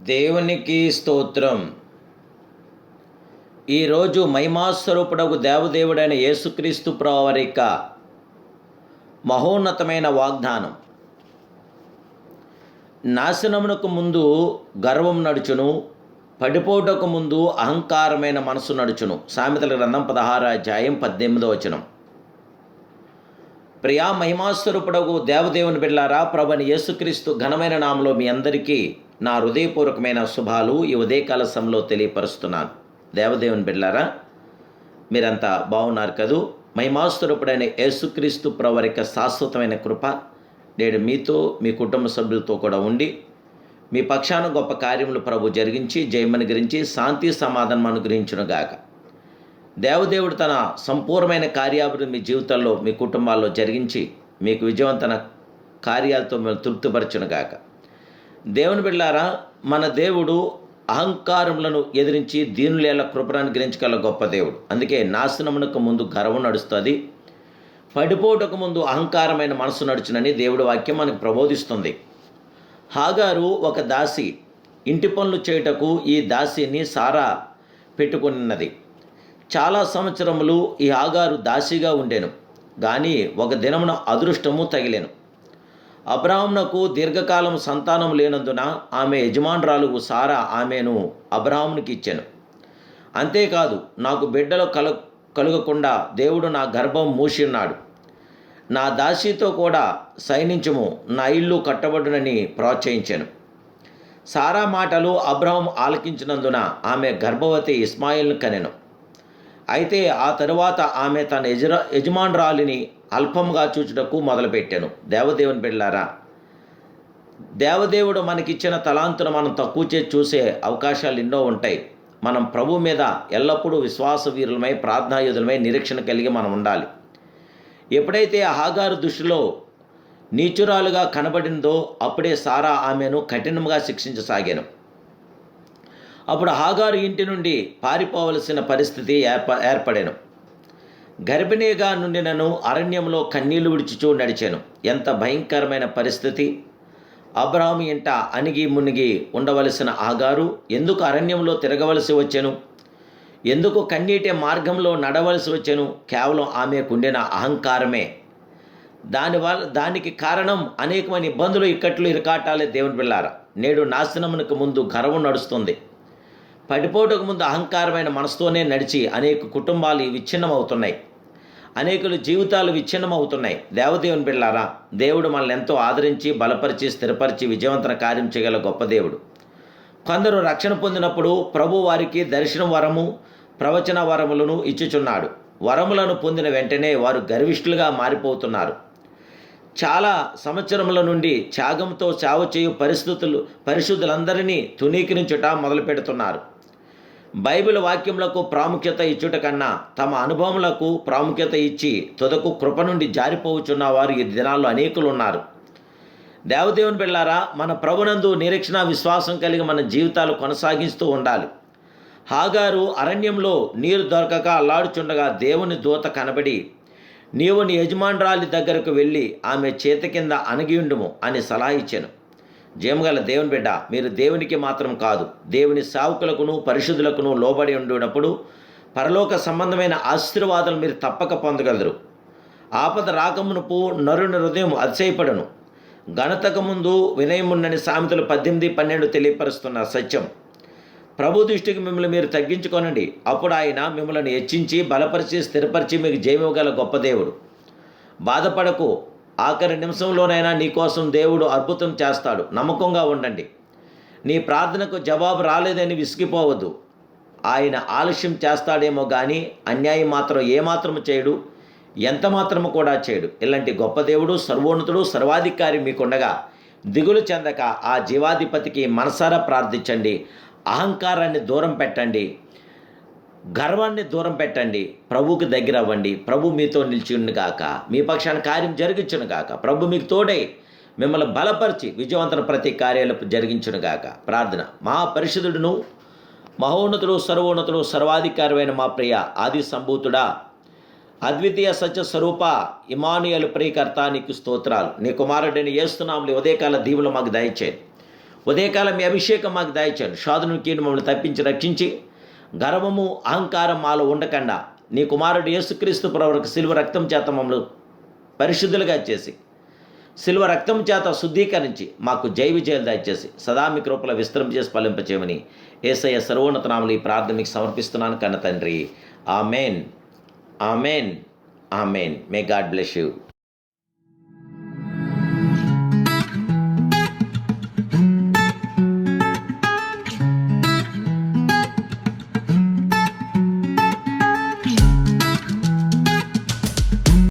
దేవునికి స్తోత్రం. ఈరోజు మహిమాస్వరూపుడగు దేవదేవుడైన యేసుక్రీస్తు ప్రభువారి యొక్క మహోన్నతమైన వాగ్దానం. నాశనమునకు ముందు గర్వం నడుచును, పడిపోటకు ముందు అహంకారమైన మనసు నడుచును. సామెతల గ్రంథం 16 అధ్యాయం 18వ వచనం. ప్రియా మహిమాస్వరూపుడగు దేవదేవుని బిడ్డలారా, ప్రభువైన యేసుక్రీస్తు ఘనమైన నామములో మీ అందరికీ నా హృదయపూర్వకమైన శుభాలు ఈ ఉదయకాల సమయంలో తెలియపరుస్తున్నాను. దేవదేవుని బిడ్డలారా, మీరంతా బాగున్నారు కదూ? మహిమాస్వరూపుడైన యేసుక్రీస్తు ప్రభువారి యొక్క శాశ్వతమైన కృప నేడు మీతో మీ కుటుంబ సభ్యులతో కూడా ఉండి మీ పక్షాన గొప్ప కార్యములు ప్రభు జరిగించి జయమని గురించి శాంతి సమాధానం అనుగ్రహించునుగాక. దేవదేవుడు తన సంపూర్ణమైన కార్యాభివృద్ధి మీ జీవితంలో మీ కుటుంబాల్లో జరిగించి మీకు విజయవంతమైన కార్యాలతో మిమ్మల్ని తృప్తిపరచునుగాక. దేవుని బిడ్డలారా, మన దేవుడు అహంకారములను ఎదిరించి దీనులేళ్ల కృపను అనుగ్రహించగల గొప్ప దేవుడు. అందుకే నాశనమునకు ముందు గర్వం నడుస్తుంది, పడిపోటకు ముందు అహంకారమైన మనసు నడుచునని దేవుడి వాక్యం మనకు ప్రబోధిస్తుంది. హాగారు ఒక దాసి, ఇంటి పనులు చేయుటకు ఈ దాసిని సారా పెట్టుకున్నది. చాలా సంవత్సరములు ఈ హాగారు దాసిగా ఉండెను. కానీ ఒక దినమున అదృష్టము తగిలెను. అబ్రాహామునకు దీర్ఘకాలం సంతానం లేనందున ఆమె యజమానురాలు సారా ఆమెను అబ్రాహామునికి ఇచ్చెను. అంతేకాదు, నాకు బిడ్డలు కలుగకుండా దేవుడు నా గర్భం మూసిన్నాడు. నా దాసితో కూడా సైనించుము, నా ఇల్లు కట్టబడునని ప్రోత్సహించాను. సారా మాటలు అబ్రాహాము ఆలకించినందున ఆమె గర్భవతి ఇస్మాయిల్ను కనెను. అయితే ఆ తరువాత ఆమె తన యజమానురాలిని అల్పంగా చూచుటకు మొదలుపెట్టాను. దేవదేవుని బిడ్డలారా, దేవదేవుడు మనకిచ్చిన తలాంతును మనం తక్కువ చేసి చూసే అవకాశాలు ఎన్నో ఉంటాయి. మనం ప్రభు మీద ఎల్లప్పుడూ విశ్వాస వీరులమై ప్రార్థనాయుధులమై నిరీక్షణ కలిగి మనం ఉండాలి. ఎప్పుడైతే హాగారు దృష్టిలో నీచురాలుగా కనబడిందో అప్పుడే సారా ఆమెను కఠినంగా శిక్షించసాగాను. అప్పుడు హాగారు ఇంటి నుండి పారిపోవలసిన పరిస్థితి ఏర్పడాను. గర్భిణీగా నుండి నన్ను అరణ్యంలో కన్నీళ్లు విడిచుచూ నడిచాను. ఎంత భయంకరమైన పరిస్థితి! అబ్రాహాము ఇంట అణిగి మునిగి ఉండవలసిన హాగారు ఎందుకు అరణ్యంలో తిరగవలసి వచ్చాను? ఎందుకు కన్నీటి మార్గంలో నడవలసి వచ్చాను? కేవలం ఆమెకుండిన అహంకారమే. దానికి కారణం అనేకమైన ఇబ్బందులు, ఇక్కట్లు, ఇరకాటాలే. దేవుని బిడ్డలారా, నేడు నాశనమునకు ముందు గర్వం నడుస్తుంది. పడిపోటకు ముందు అహంకారమైన మనసుతోనే నడిచి అనేక కుటుంబాలు విచ్ఛిన్నమవుతున్నాయి, అనేకుల జీవితాలు విచ్ఛిన్నమవుతున్నాయి. దేవదేవుని బిడ్డలారా, దేవుడు మనల్ని ఎంతో ఆదరించి బలపరిచి స్థిరపరిచి విజయవంతన కార్యం చేయగల గొప్ప దేవుడు. కొందరు రక్షణ పొందినప్పుడు ప్రభు వారికి దర్శన వరము, ప్రవచన వరములను ఇచ్చుచున్నాడు. వరములను పొందిన వెంటనే వారు గర్విష్ఠులుగా మారిపోతున్నారు. చాలా సంవత్సరముల నుండి త్యాగంతో సేవ చేయు పరిశుద్ధులందరినీ తునీకరించుట మొదలు పెడుతున్నారు. బైబిల్ వాక్యములకు ప్రాముఖ్యత ఇచ్చుట కన్నా తమ అనుభవములకు ప్రాముఖ్యత ఇచ్చి తుదకు కృప నుండి జారిపోవచ్చున్న వారు ఈ దినాల్లో అనేకులు ఉన్నారు. దేవదేవుని బిడ్డలారా, మన ప్రభునందు నిరీక్షణ విశ్వాసం కలిగి మన జీవితాలు కొనసాగిస్తూ ఉండాలి. హాగారు అరణ్యంలో నీరు దొరకక అల్లాడుచుండగా దేవుని దూత కనబడి, నీవు నీ యజమానురాలి దగ్గరకు వెళ్ళి ఆమె చేతి కింద అణగియుండుము అని సలహా ఇచ్చాను. జయముగల దేవుని బిడ్డ, మీరు దేవునికి మాత్రం కాదు, దేవుని సేవకులకును పరిశుద్ధులకును లోబడి ఉండినప్పుడు పరలోక సంబంధమైన ఆశీర్వాదాలు మీరు తప్పక పొందగలరు. ఆపద రాకమునుపు నరుని హృదయం అతిశయపడను, ఘనతకు ముందు వినయమున్నని సామెతలు 18:12 తెలియపరుస్తున్న సత్యం. ప్రభు దృష్టికి మిమ్మల్ని మీరు తగ్గించుకోనండి, అప్పుడు ఆయన మిమ్మల్ని హెచ్చించి బలపరిచి స్థిరపరిచి మీకు జయమివ్వగల గొప్ప దేవుడు. బాధపడకు, ఆఖరి నిమిషంలోనైనా నీకోసం దేవుడు అద్భుతం చేస్తాడు. నమ్మకంగా ఉండండి. నీ ప్రార్థనకు జవాబు రాలేదని విసిగిపోవద్దు. ఆయన ఆలస్యం చేస్తాడేమో కానీ అన్యాయం మాత్రం ఏమాత్రము చేయడు, ఎంత మాత్రము కూడా చేయడు. ఇలాంటి గొప్ప దేవుడు, సర్వోన్నతుడు, సర్వాధికారి మీకుండగా దిగులు చెందక ఆ జీవాధిపతికి మనసారా ప్రార్థించండి. అహంకారాన్ని దూరం పెట్టండి, గర్వాన్ని దూరం పెట్టండి, ప్రభువుకి దగ్గర అవ్వండి. ప్రభు మీతో నిలిచియుండుగాక, మీ పక్షాన కార్యం జరిగించునుగాక. ప్రభు మీకు తోడై మిమ్మల్ని బలపరిచి విజయవంతన ప్రతి కార్యాలు జరిగించునుగాక. ప్రార్థన. మా పరిశుద్ధుడును మహోన్నతుడు సర్వోన్నతుడు సర్వాధికారమైన మా ప్రియ ఆది సంభూతుడా, అద్వితీయ సత్య స్వరూప ఇమానుయేలు ప్రియకర్త, నీకు స్తోత్రాలు. నీ కుమారుడిని యేసు నామములో ఉదయకాల దీవులు మాకు దయచేయండి. ఉదయకాలం మీ అభిషేకం మాకు దయచేయండి. శోధన కీడు మమ్మల్ని తప్పించి రక్షించి, గర్వము అహంకారం మాలో ఉండకుండా నీ కుమారుడు యేసుక్రీస్తు ప్రభువుకు శిలువ రక్తం చేత మమ్మల్ని పరిశుద్ధులుగా చేసి, శిలువ రక్తం చేత శుద్ధీకరించి మాకు జయ విజయాలు దయచేసి సదా మీ కృపలో విస్తరం చేసి ఫలింపచేయమని యేసయ్య సర్వోన్నత నామములో ఈ ప్రార్థన మీకు సమర్పిస్తున్నాను కన్న తండ్రి. Amen, amen, amen. May God bless you.